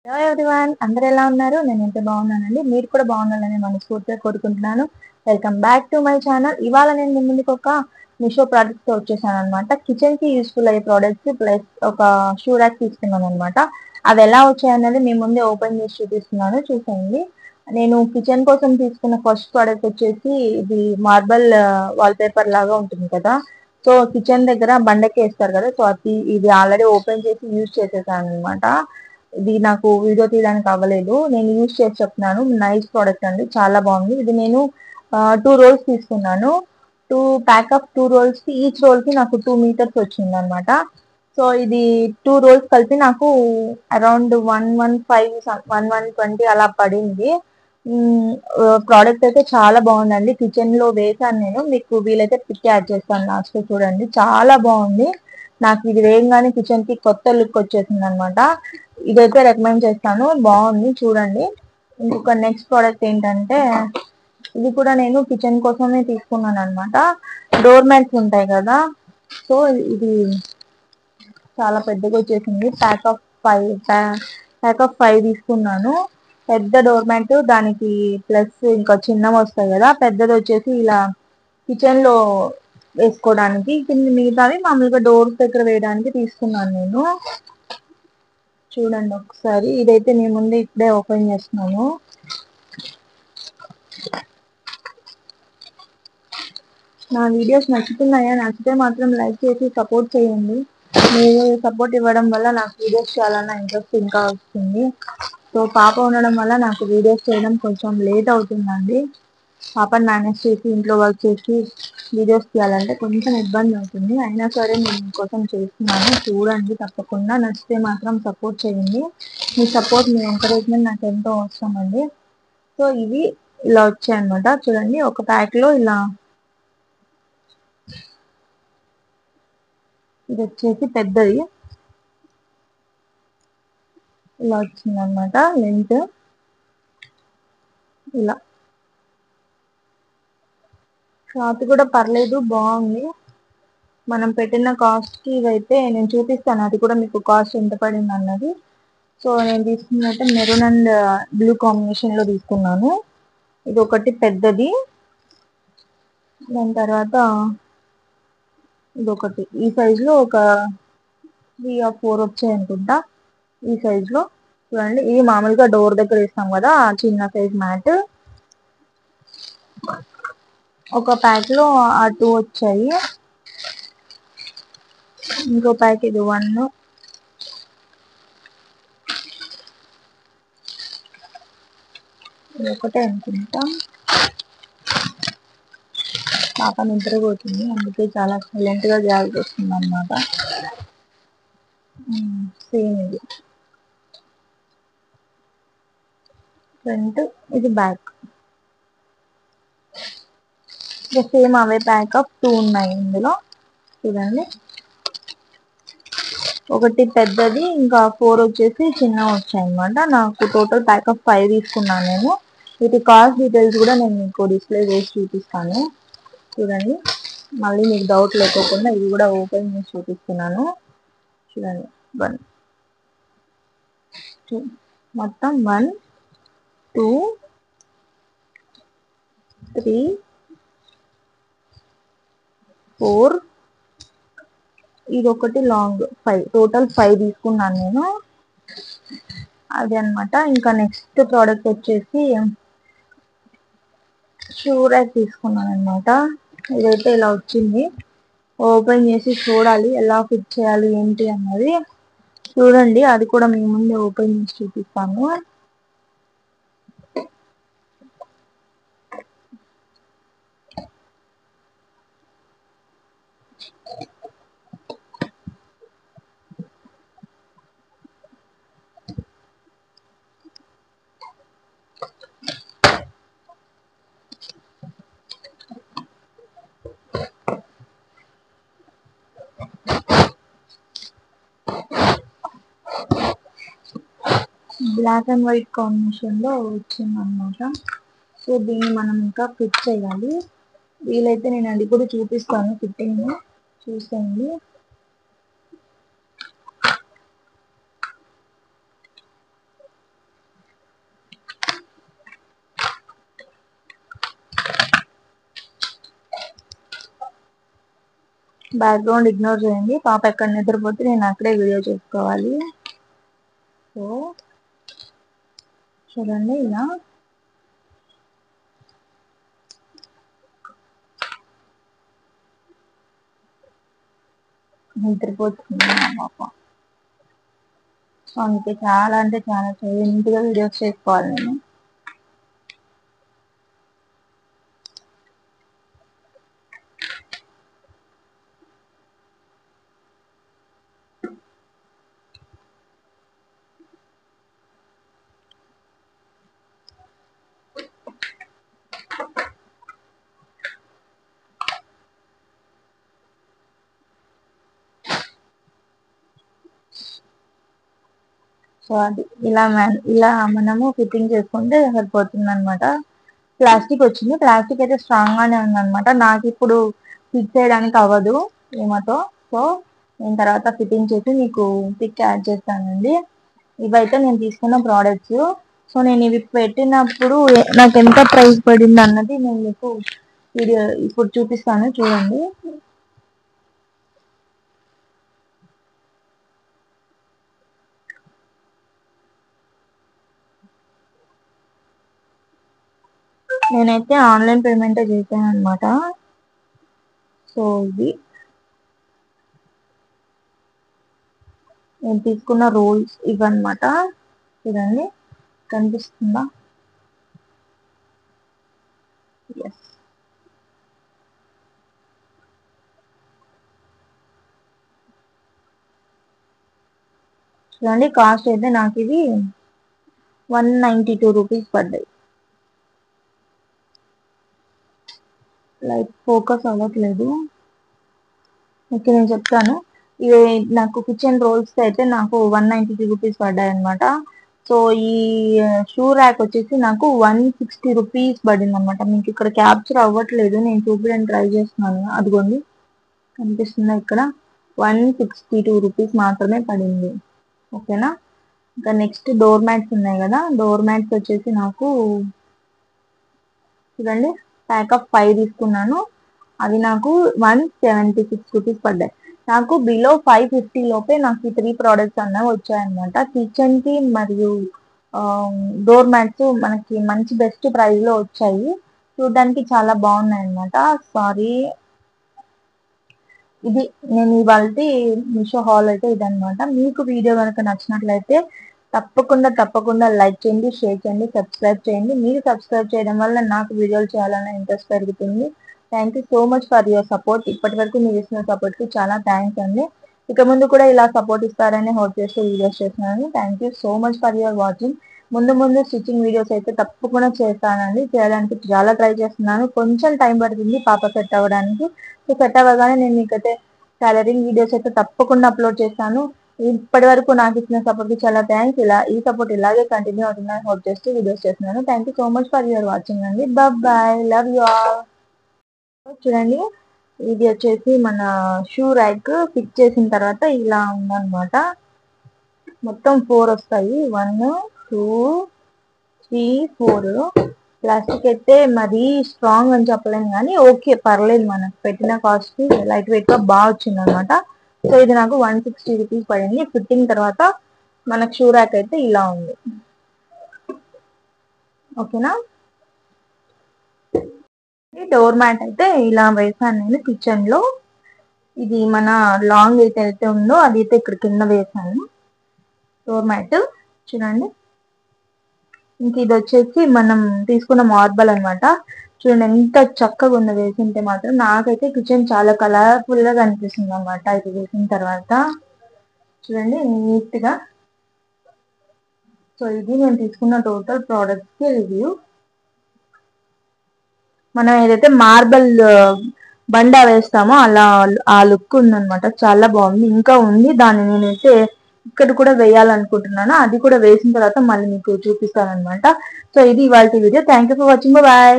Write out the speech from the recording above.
Hello everyone, అందరూ ఎలా ఉన్నారు? నేనైతే బాగున్నానండి. మీరు కూడా బాగుండాలని మనస్ఫూర్తిగా కోరుకుంటున్నాను. Welcome back to my channel. ఇవాళ నేను మీ ముందుకు ఒక మీషో ప్రోడక్ట్స్ తో వచ్చేసాను అనమాట. కిచెన్ కి యూస్ఫుల్ అయ్యే ప్రోడక్ట్స్ ప్లస్ ఒక షూ ర్యాక్ తీసుకున్నాను అనమాట. అవి ఎలా వచ్చాయన్నది మీ ముందే ఓపెన్ చేసి చూపిస్తున్నాను, చూసేయండి. నేను కిచెన్ కోసం తీసుకున్న ఫస్ట్ ప్రోడక్ట్ వచ్చేసి ఇది మార్బల్ వాల్ పేపర్ లాగా ఉంటుంది కదా. సో కిచెన్ దగ్గర బండకి వేస్తారు కదా, సో ఇది ఆల్రెడీ ఓపెన్ చేసి యూజ్ చేసేసాను అనమాట. ఇది నాకు వీడియో తీయడానికి అవ్వలేదు, నేను యూజ్ చేసి చెప్తున్నాను. నైస్ ప్రోడక్ట్ అండి, చాలా బాగుంది. ఇది నేను 2 రోల్స్ తీసుకున్నాను. టూ రోల్స్ కి ఈచ్ రోల్ కి నాకు 2 మీటర్స్ వచ్చింది అనమాట. సో ఇది 2 రోల్స్ కలిపి నాకు అరౌండ్ 115 120 అలా పడింది. ప్రోడక్ట్ అయితే చాలా బాగుందండి. కిచెన్ లో వేసాను నేను, మీకు వీలైతే పిక్ యాడ్ చేస్తాను లాస్ట్ లో చూడండి. చాలా బాగుంది. నాకు ఇది వేయంగానే కిచెన్ కి కొత్త లుక్ వచ్చేసింది అనమాట. ఇదైతే రికమెండ్ చేస్తాను, బాగుంది, చూడండి. ఇంకొక నెక్స్ట్ ప్రోడక్ట్ ఏంటంటే, ఇది కూడా నేను కిచెన్ కోసమే తీసుకున్నాను అనమాట. డోర్ మ్యాట్స్ ఉంటాయి కదా, సో ఇది చాలా పెద్దగా వచ్చేసింది. ప్యాక్ ఆఫ్ 5 తీసుకున్నాను. పెద్ద డోర్ మ్యాట్, దానికి ప్లస్ ఇంకా చిన్నవి వస్తాయి కదా, పెద్దది వచ్చేసి ఇలా కిచెన్ లో వేసుకోవడానికి, మిగతావి మామూలుగా డోర్స్ దగ్గర వేయడానికి తీసుకున్నాను నేను. చూడండి ఒకసారి, ఇదైతే నేను ముందే ఇప్పుడే ఓపెన్ చేస్తున్నాను. నా వీడియోస్ నచ్చుతున్నాయా? నచ్చితే మాత్రం లైక్ చేసి సపోర్ట్ చేయండి. మీరు సపోర్ట్ ఇవ్వడం వల్ల నాకు వీడియోస్ చేయాలన్న ఇంట్రెస్ట్ ఇంకా వస్తుంది. సో పాప ఉండడం వల్ల నాకు వీడియోస్ చేయడం కొంచెం లేట్ అవుతుందండి. పాపని మేనేజ్ చేసి ఇంట్లో వర్క్ చేసి వీడియోస్ తీయాలంటే కొంచెం ఇబ్బంది అవుతుంది. అయినా సరే నేను మీకోసం చేస్తున్నాను, చూడండి. తప్పకుండా నచ్చితే మాత్రం సపోర్ట్ చేయండి. మీ సపోర్ట్, మీ ఎంకరేజ్మెంట్ నాకు ఎంతో అవసరం అండి. సో ఇవి ఇలా వచ్చాయి అనమాట. చూడండి, ఒక ప్యాక్ లో ఇలా, ఇది వచ్చేసి పెద్దది ఇలా వచ్చింది అనమాట. లెంత్ ఇలా, క్లాత్ కూడా పర్లేదు, బాగుంది. మనం పెట్టిన కాస్ట్ కి ఇదైతే నేను చూపిస్తాను, అది కూడా మీకు కాస్ట్ ఎంత పడింది అన్నది. సో నేను తీసుకున్నట్టే మెరూన్ అండ్ బ్లూ కాంబినేషన్ లో తీసుకున్నాను. ఇది ఒకటి పెద్దది, దాని తర్వాత ఇదొకటి ఈ సైజ్ లో ఒక 3 or 4 వచ్చాయి అనుకుంటా, ఈ సైజ్ లో. చూడండి, ఇది మామూలుగా డోర్ దగ్గర వేస్తాం కదా, చిన్న సైజ్ మ్యాట్. ఒక ప్యాక్ లో ఆ 2 వచ్చాయి. ఇంకో ప్యాక్ ఇది 1, ఇది ఒకటే అనుకుంటా. పాప నిద్రపోతుంది, అందుకే చాలా సైలెంట్ గా జాగ్రత్త వస్తుంది అనమాట. సేమ్ ఇది ఫ్రంట్, ఇది back. Same away pack of 2 ఉన్నాయి ఇందులో. చూడండి, ఒకటి పెద్దది, ఇంకా 4 వచ్చేసి చిన్నవి వచ్చాయి అనమాట. నాకు టోటల్ ప్యాక్ ఆఫ్ 5 తీసుకున్నాను నేను. వీటి కాస్ట్ డీటెయిల్స్ కూడా నేను మీకు డిస్ప్లే చేసి చూపిస్తాను. చూడండి, మళ్ళీ మీకు డౌట్ లేకోకుండా ఇది కూడా ఓపెన్ చేసి చూపిస్తున్నాను. చూడండి, 1 2, మొత్తం 1 2 3 4, ఇది ఒకటి లాంగ్ 5, టోటల్ 5 తీసుకున్నాను నేను. అది అనమాట. ఇంకా నెక్స్ట్ ప్రోడక్ట్ వచ్చేసి షూ ర్యాక్ తీసుకున్నాను అనమాట. ఇదైతే ఇలా వచ్చింది. ఓపెన్ చేసి చూడాలి ఎలా ఫిట్ చేయాలి ఏంటి అన్నది. చూడండి, అది కూడా మీ ముందే ఓపెన్ చేసి చూపిస్తాను. బ్లాక్ అండ్ వైట్ కాంబినేషన్ లో వచ్చింది అనమాట. సో దీన్ని మనం ఇంకా ఫిట్ చేయాలి. వీలైతే నేను అది కూడా చూపిస్తాను, ఫిట్టింగ్ చూసేయండి. బ్యాక్గ్రౌండ్ ఇగ్నోర్ చేయండి, పాప ఎక్కడ నిద్రపోతే నేను అక్కడే వీడియో చేసుకోవాలి. సో చూడండి ఇలా నిద్రపోతుంది మా పాప. సో అందుకే చాలా అంటే చాలా సైలెంట్గా వీడియోస్ చేసుకోవాలి నేను. సో అది ఇలా మనము ఫిట్టింగ్ చేసుకుంటే సరిపోతుంది అనమాట. ప్లాస్టిక్ వచ్చింది, ప్లాస్టిక్ అయితే స్ట్రాంగ్ గానే ఉందన్నమాట. నాకు ఇప్పుడు ఫిట్ చేయడానికి అవ్వదు ఏమతో. సో నేను తర్వాత ఫిట్టింగ్ చేసి మీకు పిక్ యాడ్ చేస్తానండి. ఇవైతే నేను తీసుకున్న ప్రోడక్ట్స్. సో నేను ఇవి పెట్టినప్పుడు నాకు ఎంత ప్రైస్ పడింది అన్నది నేను మీకు వీడియో ఇప్పుడు చూపిస్తాను, చూడండి. నేనైతే ఆన్లైన్ పేమెంటే చేశాను అనమాట. సో ఇది నేను తీసుకున్న రోల్స్ ఇవన్నమాట. చూడండి కనిపిస్తుందా? ఎస్. చూడండి కాస్ట్ అయితే నాకు ఇది 192 రూపీస్ పడ్డాయి. లైట్ ఫోకస్ అవ్వట్లేదు. ఓకే నేను చెప్తాను. ఇవి నాకు కిచెన్ రోల్స్ అయితే నాకు 192 రూపీస్ పడ్డాయి అనమాట. సో ఈ షూ ర్యాక్ వచ్చేసి నాకు 160 రూపీస్ పడింది అనమాట. మీకు ఇక్కడ క్యాప్చర్ అవ్వట్లేదు, నేను చూపించడానికి ట్రై చేస్తున్నాను. అదిగోండి కనిపిస్తుందా ఇక్కడ? 162 రూపీస్ మాత్రమే పడింది. ఓకేనా. ఇంకా నెక్స్ట్ డోర్ మ్యాట్స్ ఉన్నాయి కదా, డోర్ మ్యాట్స్ వచ్చేసి నాకు చూడండి ప్యాక్ ఆఫ్ 5 తీసుకున్నాను. అవి నాకు 176 రూపీస్ పడ్డాయి. నాకు బిలో 550 లోపే నాకు ఈ 3 ప్రోడక్ట్స్ అన్నవి వచ్చాయన్నమాట. కిచెన్ కి మరియు డోర్ మ్యాట్స్ మనకి మంచి బెస్ట్ ప్రైస్ లో వచ్చాయి. చూడడానికి చాలా బాగున్నాయి అన్నమాట. సారీ, ఇది నేను ఇవాళ మీషో హాల్ అయితే ఇదన్నమాట. మీకు వీడియో కనుక నచ్చినట్లయితే తప్పకుండా లైక్ చేయండి, షేర్ చేయండి, సబ్స్క్రైబ్ చేయండి. మీరు సబ్స్క్రైబ్ చేయడం వల్ల నాకు వీడియోలు చేయాలనే ఇంట్రెస్ట్ పెరుగుతుంది. Thank you so much for your support. ఇప్పటి వరకు మీరు ఇచ్చిన సపోర్ట్ కి చాలా థ్యాంక్స్ అండి. ఇక ముందు కూడా ఇలా సపోర్ట్ ఇస్తారని హోప్ చేస్తూ వీడియోస్ చేస్తున్నాను. Thank you so much for your watching. ముందు స్టిచ్చింగ్ వీడియోస్ అయితే తప్పకుండా చేస్తానండి. చేయడానికి చాలా ట్రై చేస్తున్నాను. కొంచెం టైం పడుతుంది పాప సెట్ అవ్వడానికి. సో సెట్ అవ్వగానే నేను మీకైతే టైలరింగ్ వీడియోస్ అయితే తప్పకుండా అప్లోడ్ చేస్తాను. ఇప్పటి వరకు నాకు ఇచ్చిన సపోర్ట్ కి చాలా థ్యాంక్స్. ఈ సపోర్ట్ ఇలాగే కంటిన్యూ అవుతుందని హోప్ చేస్తూ వీడియోస్ చేస్తున్నాను. Thank you so much for your watching అండి. Bye, love you all. చూడండి ఇది వచ్చేసి మన షూ ర్యాక్ ఫిక్స్ చేసిన తర్వాత ఇలా ఉందన్నమాట. మొత్తం 4 వస్తాయి. 1 2 3 4. ప్లాస్టిక్ అయితే మరీ స్ట్రాంగ్ అని చెప్పలేను కానీ ఓకే పర్లేదు, మనకు పెట్టిన కాస్ట్ కి లైట్ వెయిట్ గా బాగా వచ్చింది అనమాట. సో ఇది నాకు 160 రూపీస్ పడింది. ఫిట్టింగ్ తర్వాత మనకు షూ ర్యాక్ అయితే ఇలా ఉంది. ఓకేనా. డోర్ మ్యాట్ అయితే ఇలా వేసాను నేను కిచెన్ లో. ఇది మన లాంగ్ అయితే ఉందో అది అయితే ఇక్కడ కింద వేసాను డోర్ మ్యాట్. చూడండి ఇంక ఇది వచ్చేసి మనం తీసుకున్న మార్బల్ అనమాట. చూడండి ఎంత చక్కగా ఉందో వేసింటే మాత్రం. నాకైతే కిచెన్ చాలా కలర్ఫుల్ గా కనిపిస్తుంది అనమాట ఇది వేసిన తర్వాత. చూడండి నీట్ గా. సో ఇది నేను తీసుకున్న టోటల్ ప్రోడక్ట్స్ కి రివ్యూ. మనం ఏదైతే మార్బల్ బండ వేస్తామో అలా ఆ లుక్ ఉందన్నమాట. చాలా బాగుంది. ఇంకా ఉంది, దాన్ని నేనైతే ఇక్కడ కూడా వేయాలనుకుంటున్నాను. అది కూడా వేసిన తర్వాత మళ్ళీ మీకు చూపిస్తాను అనమాట. సో ఇది ఇవాళ video. Thank you for watching. Bye.